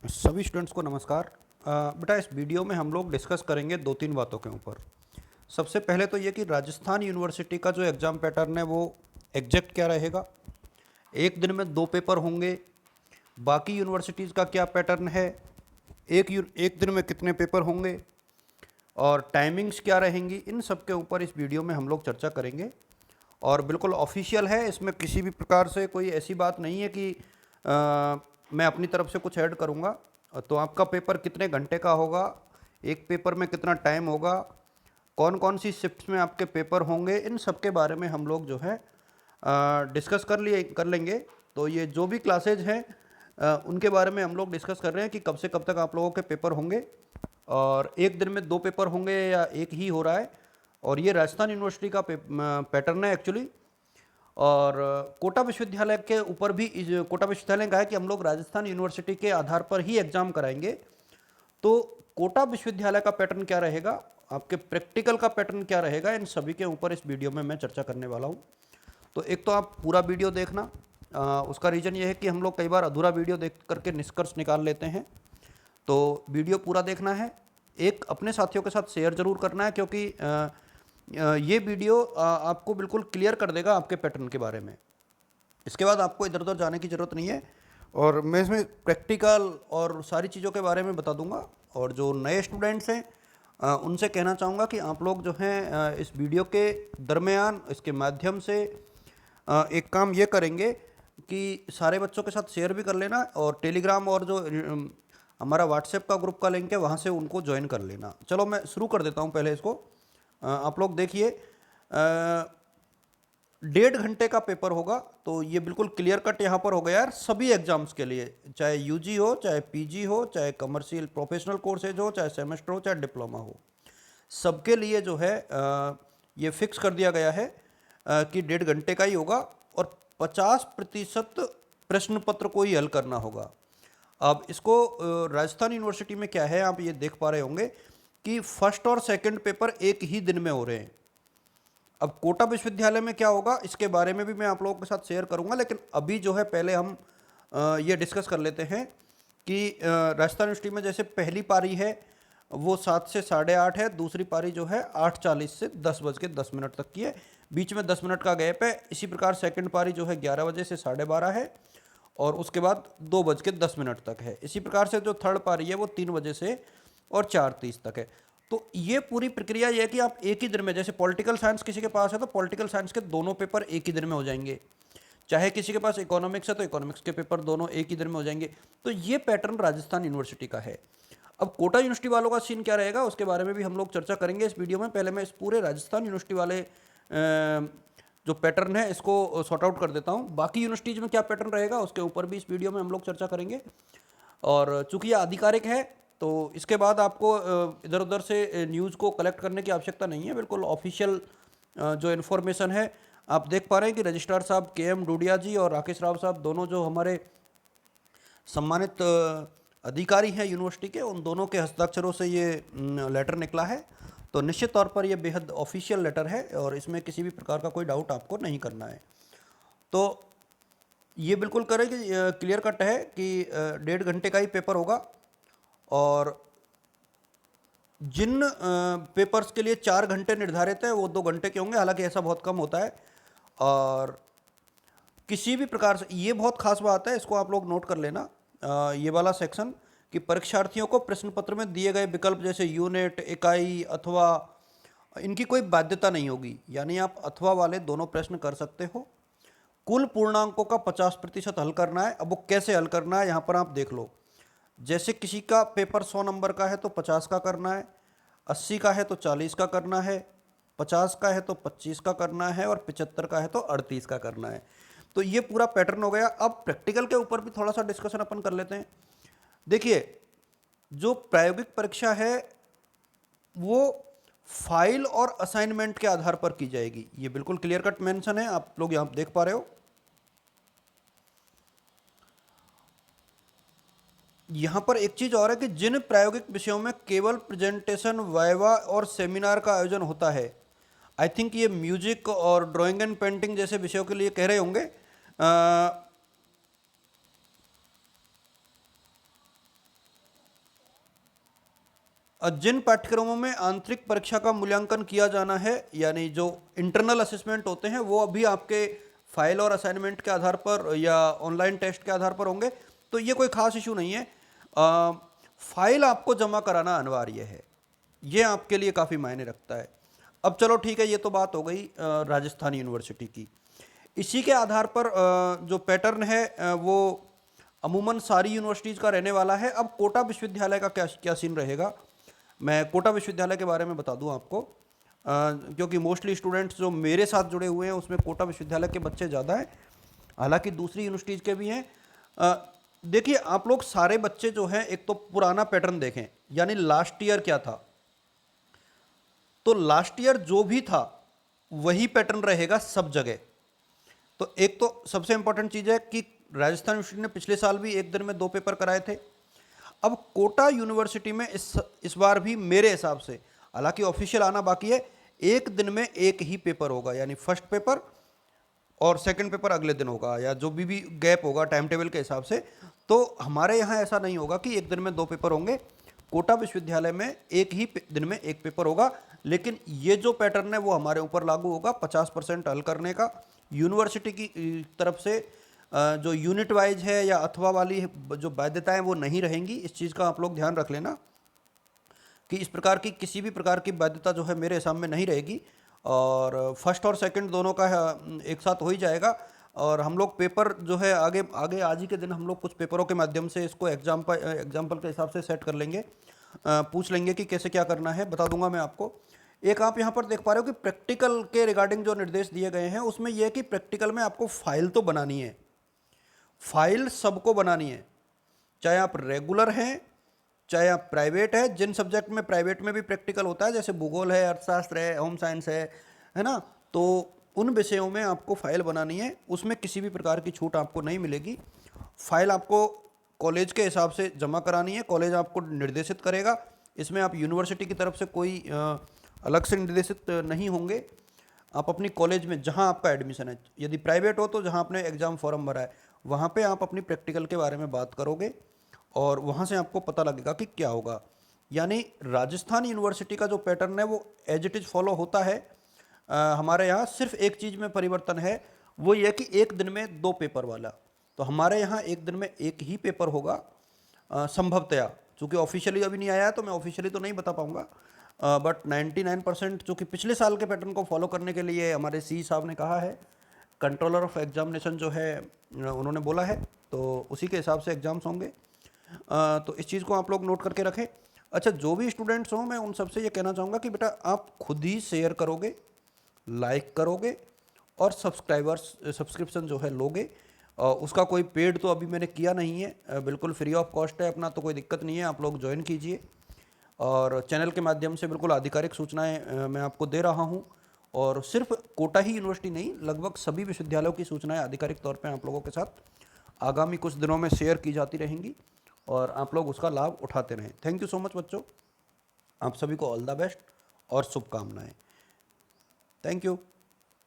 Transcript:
सभी स्टूडेंट्स को नमस्कार। बेटा इस वीडियो में हम लोग डिस्कस करेंगे दो तीन बातों के ऊपर। सबसे पहले तो ये कि राजस्थान यूनिवर्सिटी का जो एग्ज़ाम पैटर्न है वो एग्जैक्ट क्या रहेगा। एक दिन में दो पेपर होंगे। बाकी यूनिवर्सिटीज़ का क्या पैटर्न है, एक दिन में कितने पेपर होंगे और टाइमिंग्स क्या रहेंगी, इन सब के ऊपर इस वीडियो में हम लोग चर्चा करेंगे। और बिल्कुल ऑफिशियल है, इसमें किसी भी प्रकार से कोई ऐसी बात नहीं है कि मैं अपनी तरफ से कुछ ऐड करूँगा। तो आपका पेपर कितने घंटे का होगा, एक पेपर में कितना टाइम होगा, कौन कौन सी शिफ्ट्स में आपके पेपर होंगे, इन सब के बारे में हम लोग जो है डिस्कस कर लेंगे। तो ये जो भी क्लासेज हैं उनके बारे में हम लोग डिस्कस कर रहे हैं कि कब से कब तक आप लोगों के पेपर होंगे और एक दिन में दो पेपर होंगे या एक ही हो रहा है। और ये राजस्थान यूनिवर्सिटी का पैटर्न है एक्चुअली। और कोटा विश्वविद्यालय के ऊपर भी कोटा विश्वविद्यालय ने कहा है कि हम लोग राजस्थान यूनिवर्सिटी के आधार पर ही एग्जाम कराएंगे। तो कोटा विश्वविद्यालय का पैटर्न क्या रहेगा, आपके प्रैक्टिकल का पैटर्न क्या रहेगा, इन सभी के ऊपर इस वीडियो में मैं चर्चा करने वाला हूँ। तो एक तो आप पूरा वीडियो देखना। उसका रीज़न ये है कि हम लोग कई बार अधूरा वीडियो देख करके निष्कर्ष निकाल लेते हैं। तो वीडियो पूरा देखना है। एक अपने साथियों के साथ शेयर ज़रूर करना है, क्योंकि ये वीडियो आपको बिल्कुल क्लियर कर देगा आपके पैटर्न के बारे में। इसके बाद आपको इधर उधर जाने की ज़रूरत नहीं है और मैं इसमें प्रैक्टिकल और सारी चीज़ों के बारे में बता दूंगा। और जो नए स्टूडेंट्स हैं उनसे कहना चाहूँगा कि आप लोग जो हैं इस वीडियो के दरमियान इसके माध्यम से एक काम ये करेंगे कि सारे बच्चों के साथ शेयर भी कर लेना और टेलीग्राम और जो हमारा व्हाट्सएप का ग्रुप का लिंक है वहाँ से उनको ज्वाइन कर लेना। चलो मैं शुरू कर देता हूँ पहले इसको। आप लोग देखिए, 1.5 घंटे का पेपर होगा। तो ये बिल्कुल क्लियर कट यहाँ पर हो गया यार, सभी एग्जाम्स के लिए, चाहे यूजी हो, चाहे पीजी हो, चाहे कमर्शियल प्रोफेशनल कोर्सेज हो, चाहे सेमेस्टर हो, चाहे डिप्लोमा हो, सबके लिए जो है ये फिक्स कर दिया गया है कि 1.5 घंटे का ही होगा और 50% प्रश्न पत्र को ही हल करना होगा। अब इसको राजस्थान यूनिवर्सिटी में क्या है, आप ये देख पा रहे होंगे कि फर्स्ट और सेकंड पेपर एक ही दिन में हो रहे हैं। अब कोटा विश्वविद्यालय में क्या होगा इसके बारे में भी मैं आप लोगों के साथ शेयर करूंगा, लेकिन अभी जो है पहले हम ये डिस्कस कर लेते हैं कि राजस्थान यूनिवर्सिटी में जैसे पहली पारी है वो 7 से 8:30 है, दूसरी पारी जो है 8:40 से 10:10 तक की है, बीच में 10 मिनट का गैप है। इसी प्रकार सेकंड पारी जो है 11 बजे से 12:30 है और उसके बाद 2:10 तक है। इसी प्रकार से जो थर्ड पारी है वो 3 बजे से और 4:30 तक है। तो ये पूरी प्रक्रिया ये है कि आप एक ही दिन में, जैसे पॉलिटिकल साइंस किसी के पास है तो पॉलिटिकल साइंस के दोनों पेपर एक ही दिन में हो जाएंगे, चाहे किसी के पास इकोनॉमिक्स है तो इकोनॉमिक्स के पेपर दोनों एक ही दिन में हो जाएंगे। तो ये पैटर्न राजस्थान यूनिवर्सिटी का है। अब कोटा यूनिवर्सिटी वालों का सीन क्या रहेगा उसके बारे में भी हम लोग चर्चा करेंगे इस वीडियो में। पहले मैं इस पूरे राजस्थान यूनिवर्सिटी वाले जो पैटर्न है इसको सॉर्ट आउट कर देता हूँ। बाकी यूनिवर्सिटीज़ में क्या पैटर्न रहेगा उसके ऊपर भी इस वीडियो में हम लोग चर्चा करेंगे। और चूंकि ये आधिकारिक है तो इसके बाद आपको इधर उधर से न्यूज़ को कलेक्ट करने की आवश्यकता नहीं है। बिल्कुल ऑफिशियल जो इन्फॉर्मेशन है आप देख पा रहे हैं कि रजिस्ट्रार साहब KM डूडिया जी और राकेश राव साहब, दोनों जो हमारे सम्मानित अधिकारी हैं यूनिवर्सिटी के, उन दोनों के हस्ताक्षरों से ये लेटर निकला है। तो निश्चित तौर पर यह बेहद ऑफिशियल लेटर है और इसमें किसी भी प्रकार का कोई डाउट आपको नहीं करना है। तो ये बिल्कुल करें कि क्लियर कट है कि 1.5 घंटे का ही पेपर होगा और जिन पेपर्स के लिए 4 घंटे निर्धारित है वो 2 घंटे के होंगे, हालांकि ऐसा बहुत कम होता है। और किसी भी प्रकार से, ये बहुत खास बात है, इसको आप लोग नोट कर लेना ये वाला सेक्शन, कि परीक्षार्थियों को प्रश्न पत्र में दिए गए विकल्प जैसे यूनिट, इकाई अथवा इनकी कोई बाध्यता नहीं होगी, यानी आप अथवा वाले दोनों प्रश्न कर सकते हो। कुल पूर्णांकों का 50% हल करना है। अब वो कैसे हल करना है यहाँ पर आप देख लो। जैसे किसी का पेपर 100 नंबर का है तो 50 का करना है, 80 का है तो 40 का करना है, 50 का है तो 25 का करना है और 75 का है तो 38 का करना है। तो ये पूरा पैटर्न हो गया। अब प्रैक्टिकल के ऊपर भी थोड़ा सा डिस्कशन अपन कर लेते हैं। देखिए, जो प्रायोगिक परीक्षा है वो फाइल और असाइनमेंट के आधार पर की जाएगी। ये बिल्कुल क्लियर कट मेंशन है, आप लोग यहाँ देख पा रहे हो। यहाँ पर एक चीज और है कि जिन प्रायोगिक विषयों में केवल प्रेजेंटेशन, वाइवा और सेमिनार का आयोजन होता है, आई थिंक ये म्यूजिक और ड्राइंग एंड पेंटिंग जैसे विषयों के लिए कह रहे होंगे। जिन पाठ्यक्रमों में आंतरिक परीक्षा का मूल्यांकन किया जाना है, यानी जो इंटरनल असेसमेंट होते हैं, वो अभी आपके फाइल और असाइनमेंट के आधार पर या ऑनलाइन टेस्ट के आधार पर होंगे, तो ये कोई खास इशू नहीं है। फाइल आपको जमा कराना अनिवार्य है, ये आपके लिए काफ़ी मायने रखता है। अब चलो ठीक है, ये तो बात हो गई राजस्थान यूनिवर्सिटी की। इसी के आधार पर जो पैटर्न है वो अमूमन सारी यूनिवर्सिटीज़ का रहने वाला है। अब कोटा विश्वविद्यालय का क्या क्या सीन रहेगा, मैं कोटा विश्वविद्यालय के बारे में बता दूं आपको, क्योंकि मोस्टली स्टूडेंट्स जो मेरे साथ जुड़े हुए हैं उसमें कोटा विश्वविद्यालय के बच्चे ज़्यादा हैं, हालांकि दूसरी यूनिवर्सिटीज़ के भी हैं। देखिए आप लोग सारे बच्चे जो हैं, एक तो पुराना पैटर्न देखें, यानी लास्ट ईयर क्या था, तो लास्ट ईयर जो भी था वही पैटर्न रहेगा सब जगह। तो एक तो सबसे इंपॉर्टेंट चीज़ है कि राजस्थान यूनिवर्सिटी ने पिछले साल भी एक दिन में 2 पेपर कराए थे। अब कोटा यूनिवर्सिटी में इस बार भी मेरे हिसाब से, हालांकि ऑफिशियल आना बाकी है, एक दिन में एक ही पेपर होगा, यानी फर्स्ट पेपर और सेकंड पेपर अगले दिन होगा, या जो भी गैप होगा टाइम टेबल के हिसाब से। तो हमारे यहाँ ऐसा नहीं होगा कि एक दिन में 2 पेपर होंगे, कोटा विश्वविद्यालय में एक ही दिन में एक पेपर होगा। लेकिन ये जो पैटर्न है वो हमारे ऊपर लागू होगा, 50% हल करने का यूनिवर्सिटी की तरफ से। जो यूनिट वाइज है या अथवा वाली जो बाध्यताएं वो नहीं रहेंगी, इस चीज़ का आप लोग ध्यान रख लेना कि इस प्रकार की किसी भी प्रकार की बाध्यता जो है मेरे हिसाब में नहीं रहेगी, और फर्स्ट और सेकंड दोनों का एक साथ हो ही जाएगा। और हम लोग पेपर जो है आगे आगे आज ही के दिन हम लोग कुछ पेपरों के माध्यम से इसको एग्जाम्पल के हिसाब से सेट कर लेंगे, पूछ लेंगे कि कैसे क्या करना है, बता दूंगा मैं आपको। एक आप यहाँ पर देख पा रहे हो कि प्रैक्टिकल के रिगार्डिंग जो निर्देश दिए गए हैं उसमें यह है कि प्रैक्टिकल में आपको फाइल तो बनानी है, फाइल सबको बनानी है, चाहे आप रेगुलर हैं चाहे आप प्राइवेट है। जिन सब्जेक्ट में प्राइवेट में भी प्रैक्टिकल होता है, जैसे भूगोल है, अर्थशास्त्र है, होम साइंस है ना, तो उन विषयों में आपको फाइल बनानी है, उसमें किसी भी प्रकार की छूट आपको नहीं मिलेगी। फाइल आपको कॉलेज के हिसाब से जमा करानी है, कॉलेज आपको निर्देशित करेगा, इसमें आप यूनिवर्सिटी की तरफ से कोई अलग से निर्देशित नहीं होंगे। आप अपनी कॉलेज में जहां आपका एडमिशन है, यदि प्राइवेट हो तो जहां आपने एग्ज़ाम फॉर्म भरा है वहां पे आप अपनी प्रैक्टिकल के बारे में बात करोगे और वहां से आपको पता लगेगा कि क्या होगा। यानी राजस्थान यूनिवर्सिटी का जो पैटर्न है वो एज इट इज़ फॉलो होता है। हमारे यहाँ सिर्फ एक चीज़ में परिवर्तन है, वो ये कि एक दिन में 2 पेपर वाला। तो हमारे यहाँ एक दिन में एक ही पेपर होगा संभवतया, चूँकि ऑफिशियली अभी नहीं आया है तो मैं ऑफिशियली तो नहीं बता पाऊँगा, बट 99% चूँकि पिछले साल के पैटर्न को फॉलो करने के लिए हमारे सी साहब ने कहा है, कंट्रोलर ऑफ एग्जामिनेशन जो है उन्होंने बोला है, तो उसी के हिसाब से एग्ज़ाम्स होंगे। तो इस चीज़ को आप लोग नोट करके रखें। अच्छा, जो भी स्टूडेंट्स हों मैं उन सबसे ये कहना चाहूँगा कि बेटा आप खुद ही शेयर करोगे, लाइक करोगे और सब्सक्रिप्शन जो है लोगे। उसका कोई पेड तो अभी मैंने किया नहीं है, बिल्कुल फ्री ऑफ कॉस्ट है अपना, तो कोई दिक्कत नहीं है, आप लोग ज्वाइन कीजिए। और चैनल के माध्यम से बिल्कुल आधिकारिक सूचनाएं मैं आपको दे रहा हूं, और सिर्फ कोटा ही यूनिवर्सिटी नहीं, लगभग सभी विश्वविद्यालयों की सूचनाएं आधिकारिक तौर पे आप लोगों के साथ आगामी कुछ दिनों में शेयर की जाती रहेंगी और आप लोग उसका लाभ उठाते रहें। थैंक यू सो मच बच्चों, आप सभी को ऑल द बेस्ट और शुभकामनाएं। Thank you.